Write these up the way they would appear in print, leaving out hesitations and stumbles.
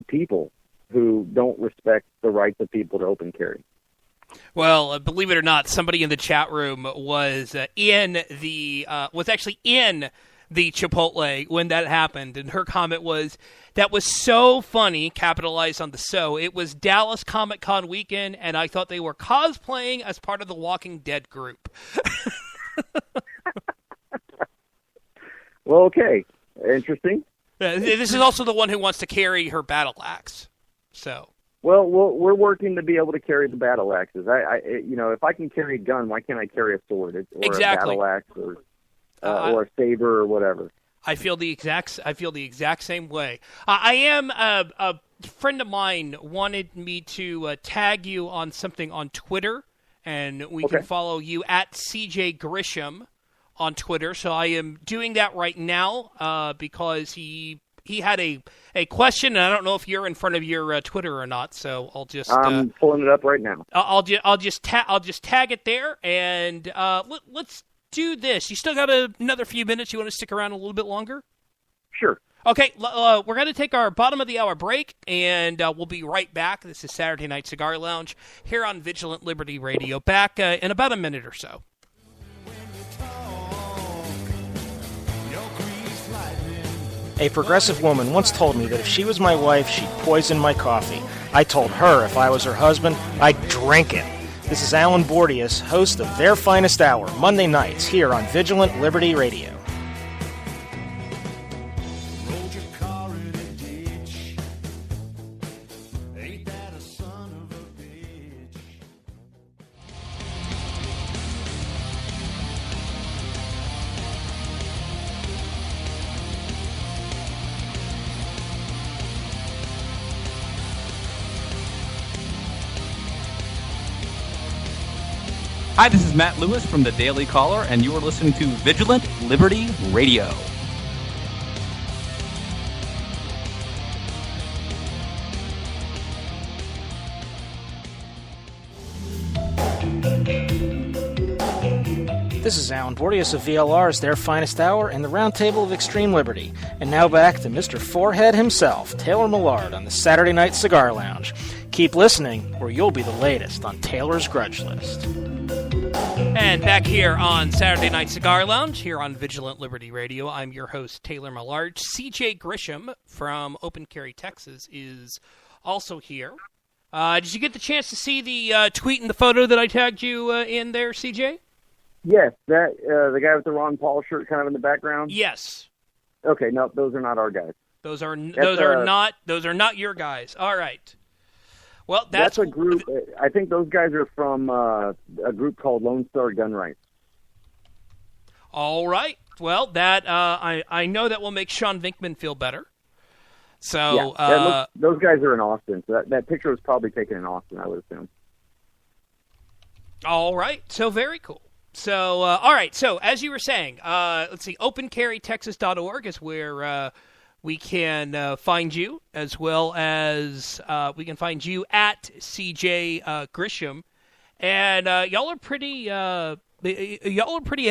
people who don't respect the rights of people to open carry. Well, believe it or not, somebody in the chat room was actually in the Chipotle when that happened, and her comment was, "That was so funny," capitalized on the "so." "It was Dallas Comic-Con weekend, and I thought they were cosplaying as part of the Walking Dead group." Well, okay. Interesting. This is also the one who wants to carry her battle axe. So. Well, we're working to be able to carry the battle axes. If I can carry a gun, why can't I carry a sword or exactly. a battle axe or a saber or whatever? I feel the exact same way. I am a friend of mine wanted me to tag you on something on Twitter, and we can follow you at CJ Grisham on Twitter. So I am doing that right now because he had a question, and I don't know if you're in front of your Twitter or not. So I'll just I'm pulling it up right now. I'll just tag it there, and let's do this. You still got another few minutes. You want to stick around a little bit longer? Sure. Okay, we're going to take our bottom of the hour break, and we'll be right back. This is Saturday Night Cigar Lounge here on Vigilant Liberty Radio. Back in about a minute or so. A progressive woman once told me that if she was my wife, she'd poison my coffee. I told her if I was her husband, I'd drink it. This is Alan Bordius, host of Their Finest Hour, Monday nights here on Vigilant Liberty Radio. Hi, this is Matt Lewis from the Daily Caller, and you are listening to Vigilant Liberty Radio. This is Alan Bordius of VLR's Their Finest Hour and the Roundtable of Extreme Liberty. And now back to Mr. Forehead himself, Taylor Millard, on the Saturday Night Cigar Lounge. Keep listening, or you'll be the latest on Taylor's Grudge List. And back here on Saturday Night Cigar Lounge, here on Vigilant Liberty Radio, I'm your host, Taylor Millard. CJ Grisham from Open Carry, Texas, is also here. Did you get the chance to see the tweet and the photo that I tagged you in there, CJ? Yes, that the guy with the Ron Paul shirt kind of in the background? Yes. Okay, no, those are not our guys. Those are not your guys. All right. Well, that's a group. I think those guys are from a group called Lone Star Gun Rights. All right. Well, that I know that will make Sean Vinkman feel better. So those guys are in Austin. So that picture was probably taken in Austin, I would assume. All right. So very cool. So all right. So as you were saying, let's see. OpenCarryTexas.org is where we can find you, as well as we can find you at CJ Grisham, and y'all are pretty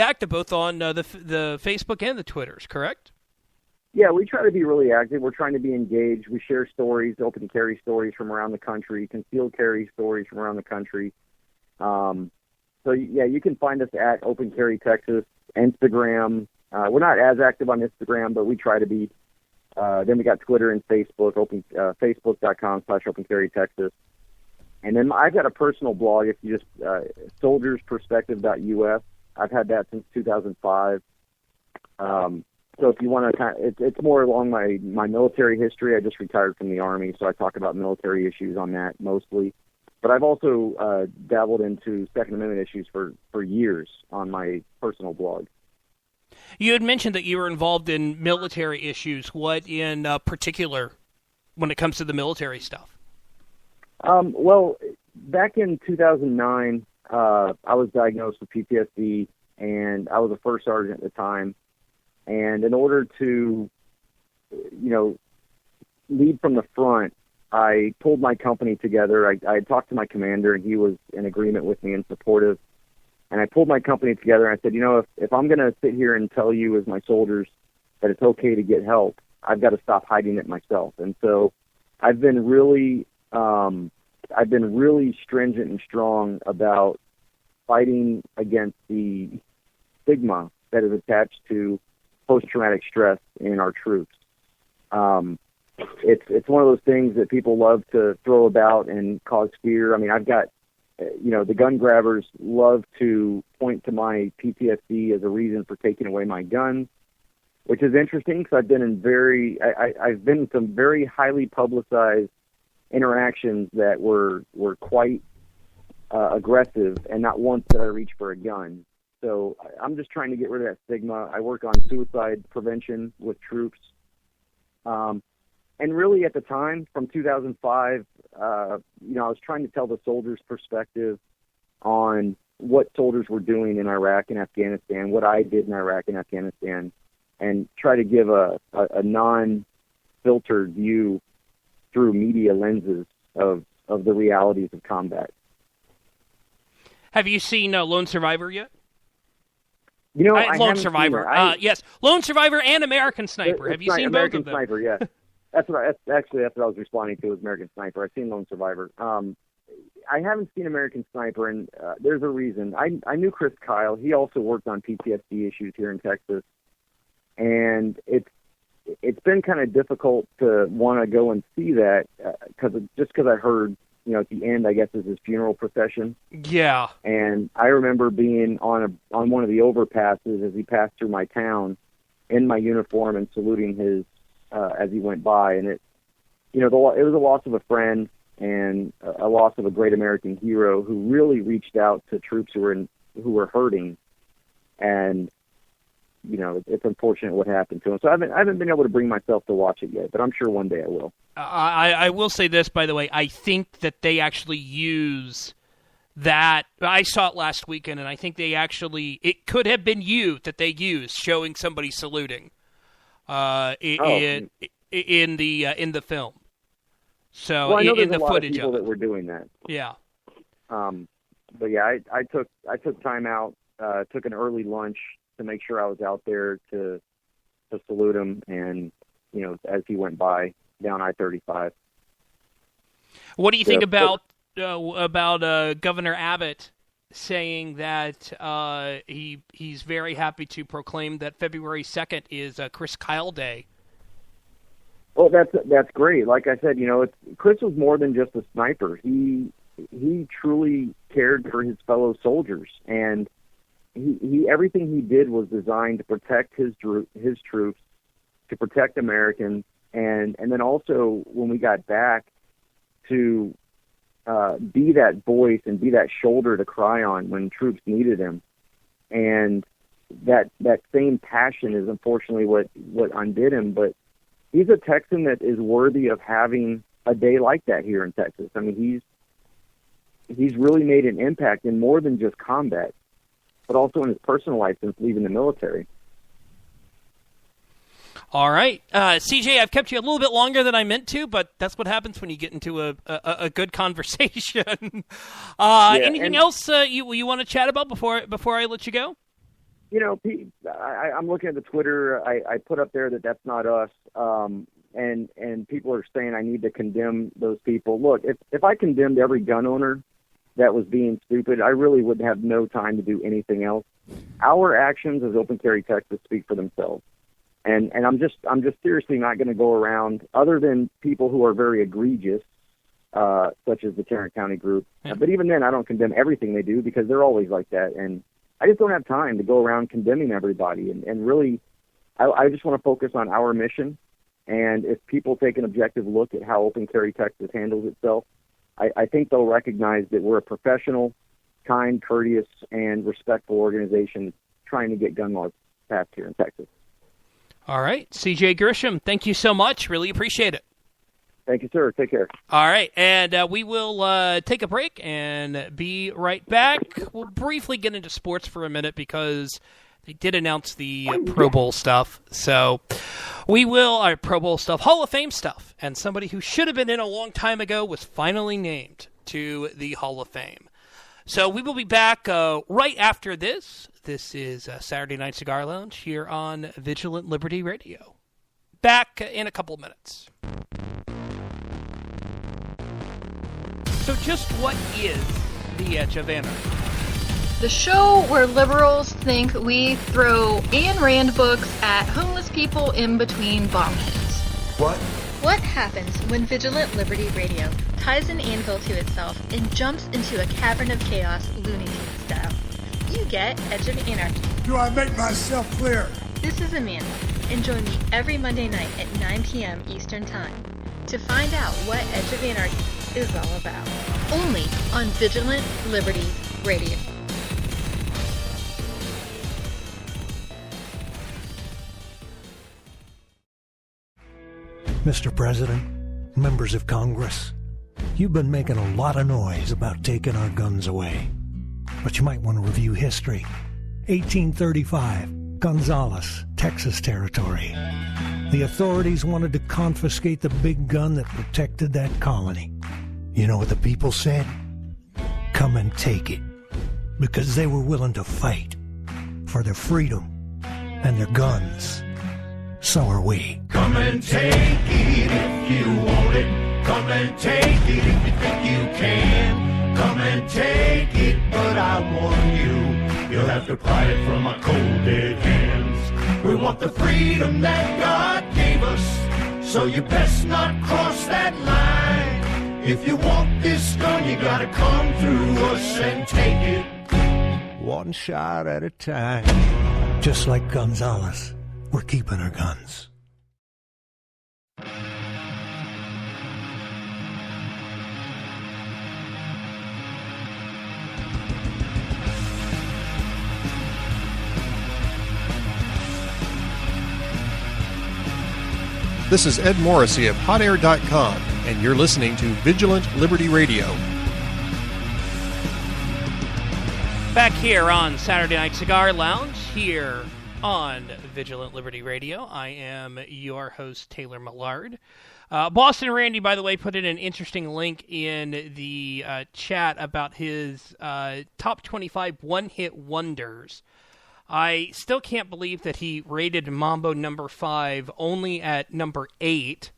active both on the Facebook and the Twitters, correct? Yeah, we try to be really active. We're trying to be engaged. We share stories, open carry stories from around the country, concealed carry stories from around the country. So yeah, you can find us at Open Carry Texas, Instagram. We're not as active on Instagram, but we try to be. Then we got Twitter and Facebook, facebook.com/OpenCarryTexas. And then I've got a personal blog, if you just, soldiersperspective.us. I've had that since 2005. So if you want to it's more along my military history. I just retired from the Army, so I talk about military issues on that mostly. But I've also dabbled into Second Amendment issues for years on my personal blog. You had mentioned that you were involved in military issues. What in particular when it comes to the military stuff? Well, back in 2009, I was diagnosed with PTSD, and I was a first sergeant at the time. And in order to, lead from the front, I pulled my company together. I had talked to my commander, and he was in agreement with me and supportive. And I pulled my company together, and I said, if I'm going to sit here and tell you as my soldiers that it's okay to get help, I've got to stop hiding it myself. And so I've been really stringent and strong about fighting against the stigma that is attached to post-traumatic stress in our troops. It's one of those things that people love to throw about and cause fear. I mean, I've got, the gun grabbers love to point to my PTSD as a reason for taking away my guns, which is interesting because I've been in some very highly publicized interactions that were quite aggressive, and not once did I reach for a gun. So I'm just trying to get rid of that stigma. I work on suicide prevention with troops. And really at the time, from 2005, I was trying to tell the soldiers' perspective on what soldiers were doing in Iraq and Afghanistan, what I did in Iraq and Afghanistan, and try to give a non-filtered view through media lenses of the realities of combat. Have you seen Lone Survivor yet? Lone Survivor. Yes, Lone Survivor and American Sniper. Have you seen American both of them? Sniper? Yeah, that's what I was responding to was American Sniper. I've seen Lone Survivor. I haven't seen American Sniper, and there's a reason. I knew Chris Kyle. He also worked on PTSD issues here in Texas, and it's been kind of difficult to want to go and see that because I heard, at the end, I guess, is his funeral procession. Yeah. And I remember being on one of the overpasses as he passed through my town in my uniform and saluting his as he went by, and it was a loss of a friend and a loss of a great American hero who really reached out to troops who were hurting, and it's unfortunate what happened to him. So I haven't been able to bring myself to watch it yet, but I'm sure one day I will. I will say this, by the way. I think that they actually use that. I saw it last weekend, and I think it could have been that they used showing somebody saluting in the film. So well, I know in there's the a lot footage of people of it. that were doing that. Yeah. But yeah, I took time out, took an early lunch to make sure I was out there to salute him, and as he went by down I-35. What do you think about Governor Abbott saying that he's very happy to proclaim that February 2nd is Chris Kyle Day? Well, that's great. Like I said, Chris was more than just a sniper. He truly cared for his fellow soldiers, and he everything he did was designed to protect his troops, to protect Americans, and then also when we got back to be that voice and be that shoulder to cry on when troops needed him. And that same passion is unfortunately what undid him. But he's a Texan that is worthy of having a day like that here in Texas. I mean, he's really made an impact in more than just combat, but also in his personal life since leaving the military. All right. CJ, I've kept you a little bit longer than I meant to, but that's what happens when you get into a good conversation. Anything else you want to chat about before I let you go? I'm looking at the Twitter. I put up there that's not us, and people are saying I need to condemn those people. Look, if I condemned every gun owner that was being stupid, I really would have no time to do anything else. Our actions as Open Carry Texas speak for themselves. And I'm just seriously not going to go around, other than people who are very egregious, such as the Tarrant County group. Yeah. But even then, I don't condemn everything they do because they're always like that. And I just don't have time to go around condemning everybody. And really, I just want to focus on our mission. And if people take an objective look at how Open Carry Texas handles itself, I think they'll recognize that we're a professional, kind, courteous, and respectful organization trying to get gun laws passed here in Texas. All right. CJ Grisham, thank you so much. Really appreciate it. Thank you, sir. Take care. All right. And we will take a break and be right back. We'll briefly get into sports for a minute because they did announce the Pro Bowl stuff. So we will, our Pro Bowl stuff, Hall of Fame stuff. And somebody who should have been in a long time ago was finally named to the Hall of Fame. So we will be back right after this. This is Saturday Night Cigar Lounge here on Vigilant Liberty Radio. Back in a couple minutes. So just what is The Edge of Anarchy? The show where liberals think we throw Ayn Rand books at homeless people in between bong hits. What? What happens when Vigilant Liberty Radio ties an anvil to itself and jumps into a cavern of chaos Looney Tunes style? You get Edge of Anarchy. Do I make myself clear? This is Amanda, and join me every Monday night at 9 p.m. Eastern Time to find out what Edge of Anarchy is all about. Only on Vigilant Liberty Radio. Mr. President, members of Congress, you've been making a lot of noise about taking our guns away. But you might want to review history. 1835, Gonzales, Texas Territory. The authorities wanted to confiscate the big gun that protected that colony. You know what the people said? Come and take it. Because they were willing to fight for their freedom and their guns. So are we. Come and take it if you want it. Come and take it if you think you can. Come and take it, but I warn you, you'll have to pry it from our cold dead hands. We want the freedom that God gave us, so you best not cross that line. If you want this gun, you gotta come through us and take it. One shot at a time. Just like Gonzales. We're keeping our guns. This is Ed Morrissey of HotAir.com, and you're listening to Vigilant Liberty Radio. Back here on Saturday Night Cigar Lounge, here on Vigilant Liberty Radio. I am your host, Taylor Millard. Boston Randy, by the way, put in an interesting link in the chat about his top 25 one-hit wonders. I still can't believe that he rated Mambo number 5 only at number 8,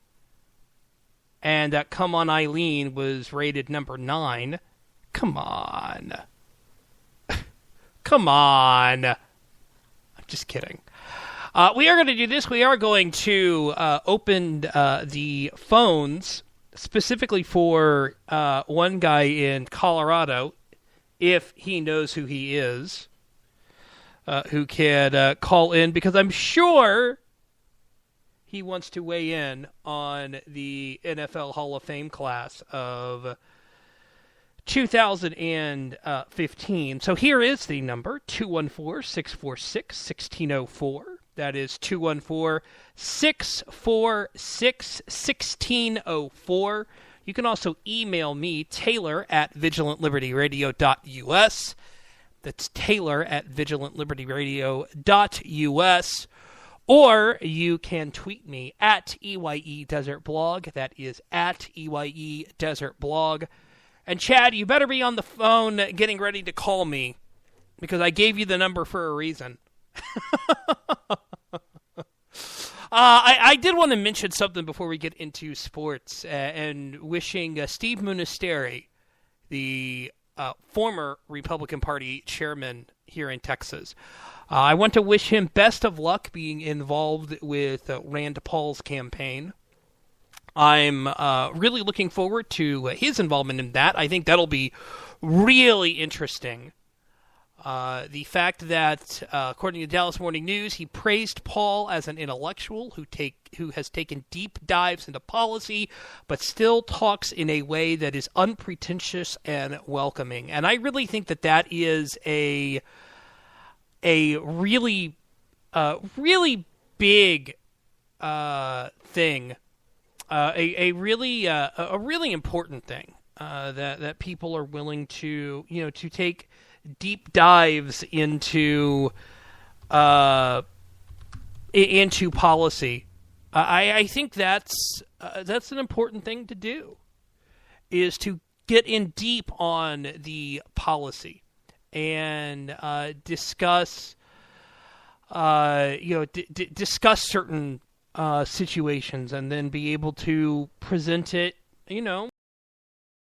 and that Come On Eileen was rated number 9. Come on. Come on. Just kidding. We are going to do this. We are going to open the phones specifically for one guy in Colorado, if he knows who he is, who can call in, because I'm sure he wants to weigh in on the NFL Hall of Fame class of 2015. So here is the number, 214-646-1604. That is 214-646-1604. You can also email me, Taylor at vigilantlibertyradio.us. That's Taylor at vigilantlibertyradio.us. Or you can tweet me at EYE Desert Blog. That is at EYE Desert Blog. And Chad, you better be on the phone getting ready to call me, because I gave you the number for a reason. I did want to mention something before we get into sports, and wishing Steve Munisteri, the former Republican Party chairman here in Texas, I want to wish him best of luck being involved with Rand Paul's campaign. I'm really looking forward to his involvement in that. I think that'll be really interesting. The fact that, according to the Dallas Morning News, he praised Paul as an intellectual who has taken deep dives into policy, but still talks in a way that is unpretentious and welcoming. And I really think that that is a really, really big thing. A really important thing that people are willing to take deep dives into policy. I think that's an important thing to do, is to get in deep on the policy and discuss discuss certain situations, and then be able to present it,